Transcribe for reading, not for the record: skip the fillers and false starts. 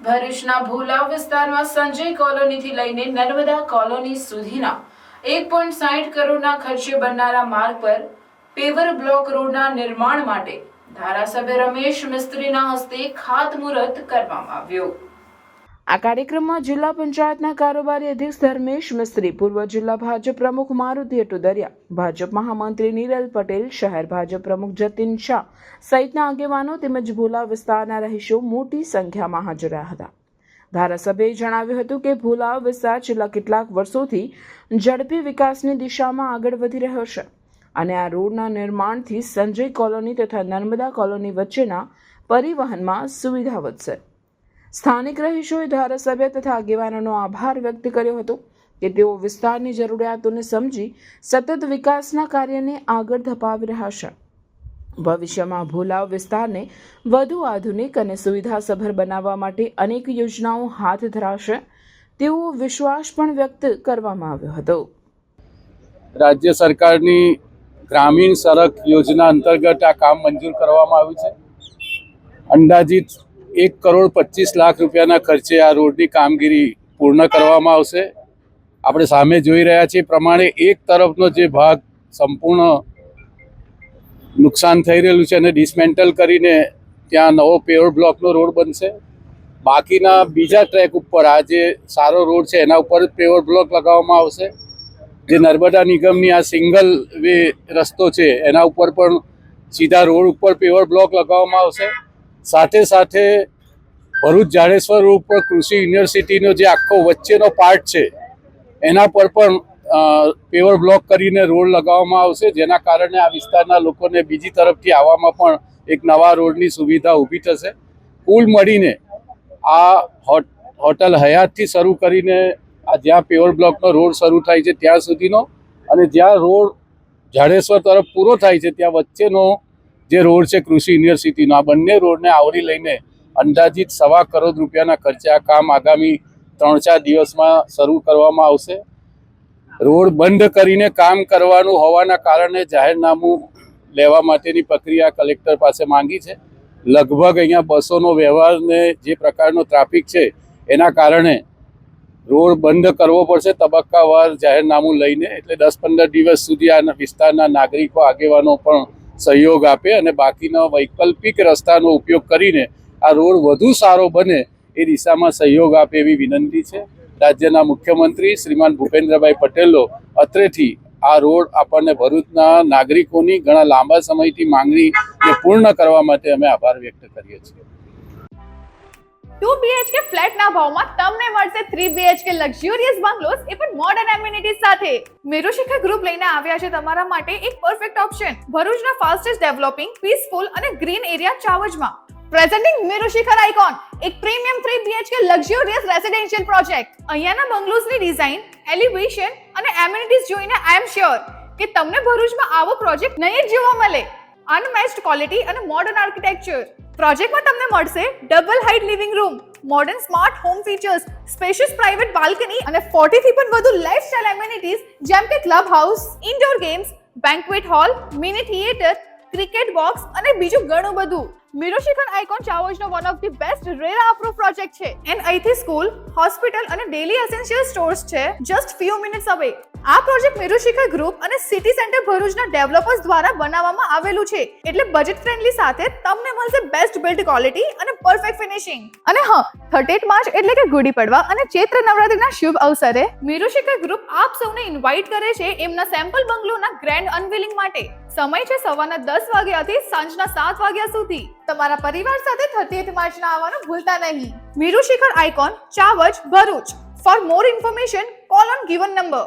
ભરૂચના ભૂલાવ વિસ્તારમાં સંજય કોલોનીથી લઈને નર્મદા કોલોની સુધીના 1.60 કરોડના ખર્ચે બનનારા માર્ગ પર પેવર બ્લોક રોડના નિર્માણ માટે ધારાસભ્ય રમેશ મિસ્ત્રીના હસ્તે ખાતમુહૂર્ત કરવામાં આવ્યું। આ કાર્યક્રમમાં જિલ્લા પંચાયતના કારોબારી અધ્યક્ષ ધર્મેશ મિસ્ત્રી, પૂર્વ જિલ્લા ભાજપ પ્રમુખ મારુતિ અટુદરિયા, ભાજપ મહામંત્રી નીરલ પટેલ, શહેર ભાજપ પ્રમુખ જતીન શાહ સહિતના આગેવાનો તેમજ ભૂલાવ વિસ્તારના રહીશો મોટી સંખ્યામાં હાજર રહ્યા હતા। ધારાસભ્યએ જણાવ્યું હતું કે ભૂલાવ વિસ્તાર છેલ્લા કેટલાક વર્ષોથી ઝડપી વિકાસની દિશામાં આગળ વધી રહ્યો છે અને આ રોડના નિર્માણથી સંજય કોલોની તથા નર્મદા કોલોની વચ્ચેના પરિવહનમાં સુવિધા વધશે। સ્થાનિક રહીશોએ ધારાસભ્ય તથા આગેવાનોનો આભાર વ્યક્ત કર્યો હતો કે તેઓ વિસ્તારની જરૂરિયાતોને સમજી સતત વિકાસના કાર્યને આગળ ધપાવી રહ્યા છે। ભવિષ્યમાં ભૂલાવ વિસ્તારને વધુ આધુનિક અને સુવિધાસભર બનાવવા માટે અનેક યોજનાઓ હાથ ધરાશે તેવો વિશ્વાસ પણ વ્યક્ત કરવામાં આવ્યો હતો। રાજ્ય સરકારની ગ્રામીણ સડક યોજના અંતર્ગત આ કામ મંજૂર કરવામાં આવ્યું છે। અંદાજિત 1,25,00,000 રૂપિયાના ખર્ચે આ રોડની કામગીરી પૂર્ણ કરવામાં આવશે। આપણે સામે જોઈ રહ્યા છીએ પ્રમાણે એક તરફનો જે ભાગ સંપૂર્ણ નુકસાન થઈ રહેલું છે અને ડિસમેન્ટલ કરીને ત્યાં નવો પેવર બ્લોકનો રોડ બનશે। બાકીના બીજા ટ્રેક ઉપર આ જે સારો રોડ છે એના ઉપર પેવર બ્લોક લગાવવામાં આવશે। જે નર્મદા નિગમની આ સિંગલ વે રસ્તો છે એના ઉપર પણ સીધા રોડ ઉપર પેવર બ્લોક લગાવવામાં આવશે। સાથે સાથે ભરૂચ જાડેશ્વર રોડ પર કૃષિ યુનિવર્સિટીનો જે આખો વચ્ચેનો પાર્ટ છે એના પર પણ પેવર બ્લોક કરીને રોડ લગાવવામાં આવશે, જેના કારણે આ વિસ્તારના લોકોને બીજી તરફથી આવવામાં પણ એક નવા રોડની સુવિધા ઊભી થશે। કુલ મળીને આ હોટલ હયાતથી શરૂ કરીને આ જ્યાં પેવર બ્લોકનો રોડ શરૂ થાય છે ત્યાં સુધીનો અને જ્યાં રોડ જાડેશ્વર તરફ પૂરો થાય છે ત્યાં વચ્ચેનો જે રોડ છે કૃષિ યુનિવર્સિટીનો, આ બંને રોડને આવરી લઈને અંદાજિત 1.25 કરોડ રૂપિયાના ખર્ચે આ કામ આગામી 3-4 દિવસમાં શરૂ કરવામાં આવશે। રોડ બંધ કરીને કામ કરવાનું હોવાના કારણે જાહેરનામું લેવા માટેની પ્રક્રિયા કલેક્ટર પાસે માંગી છે। લગભગ અહીંયા બસોનો વ્યવહારને જે પ્રકારનો ટ્રાફિક છે એના કારણે રોડ બંધ કરવો પડશે તબક્કાવાર જાહેરનામું લઈને, એટલે 10-15 દિવસ સુધી આ વિસ્તારના નાગરિકો આગેવાનો પણ સહયોગ આપે અને બાકીનો વૈકલ્પિક રસ્તાનો ઉપયોગ કરીને આ રોડ વધુ સારો બને એ દિશામાં સહયોગ આપે એવી વિનંતી છે। રાજ્યના મુખ્યમંત્રી શ્રીમાન ભૂપેન્દ્રભાઈ પટેલો અત્રેથી આ રોડ આપણને ભરૂચના નાગરિકોની ઘણા લાંબા સમયથી માંગણીને પૂર્ણ કરવા માટે અમે આભાર વ્યક્ત કરીએ છીએ। 2 BHK ફ્લેટના ભાવમાં તમને મળશે 3 BHK લક્ઝરિયસ બંગલોઝ, એ પણ મોડર્ન એમિનિટીઝ સાથે। મેરુશિખર ગ્રુપ લઈને આવ્યા છે તમારા માટે એક પરફેક્ટ ઓપ્શન ભરૂચના ફાસ્ટેસ્ટ ડેવલપિંગ, પીસફુલ અને ગ્રીન એરિયા ચાવજમાં। પ્રેઝન્ટિંગ મેરુશિખર આઇકોન, એક premium 3 BHK luxurious residential project. અહીંયાના બંગલોઝની ડિઝાઇન, એલિવેશન અને એમિનિટીઝ જોઈને આઈ એમ શ્યોર કે તમને ભરૂચમાં આવો પ્રોજેક્ટ નહીં જ જોવા મળે। અનમેચ્ડ ક્વોલિટી અને મોડર્ન આર્કિટેક્ચર પ્રોજેક્ટમાં તમને મળશે double height living room, modern smart home features, spacious private balcony અને 40 થી પણ વધુ લાઇફસ્ટાઇલ એમિનિટીઝ જેમ કે club house, indoor games, banquet hall, mini theatre, cricket box અને બીજું ઘણું બધું। મેરુશિખર આઇકોન ચાવજનો one of the best RERA approve project છે એન્ડ અહીંથી સ્કૂલ, હોસ્પિટલ અને ડેલી એસેન્શિયલ સ્ટોર્સ છે જસ્ટ ફ્યુ મિનિટ્સ અવે। આ પ્રોજેક્ટ મેરુશિખર ગ્રુપ અને સિટી સેન્ટર ભરૂચના ડેવલપર્સ દ્વારા બનાવવામાં આવેલું છે, એટલે બજેટ ફ્રેન્ડલી સાથે તમને મળશે બેસ્ટ બિલ્ડ ક્વોલિટી અને પરફેક્ટ ફિનિશિંગ। અને હા, 38 માર્ચ એટલે કે ગુડી પડવા અને ચૈત્ર નવરાત્રિના શુભ અવસરે મેરુશિખર ગ્રુપ આપ સૌને ઇન્વાઇટ કરે છે એમના સેમ્પલ બંગલોના ગ્રેન્ડ અનવીલિંગ માટે। સમય છે સવારના 10 વાગ્યાથી સાંજના 7 વાગ્યા સુધી। તમારા પરિવાર સાથે 30th માર્ચના આવવાનું ભૂલતા નહીં। Merushikhar icon Chavaj, Bharuch. For more information call on given number.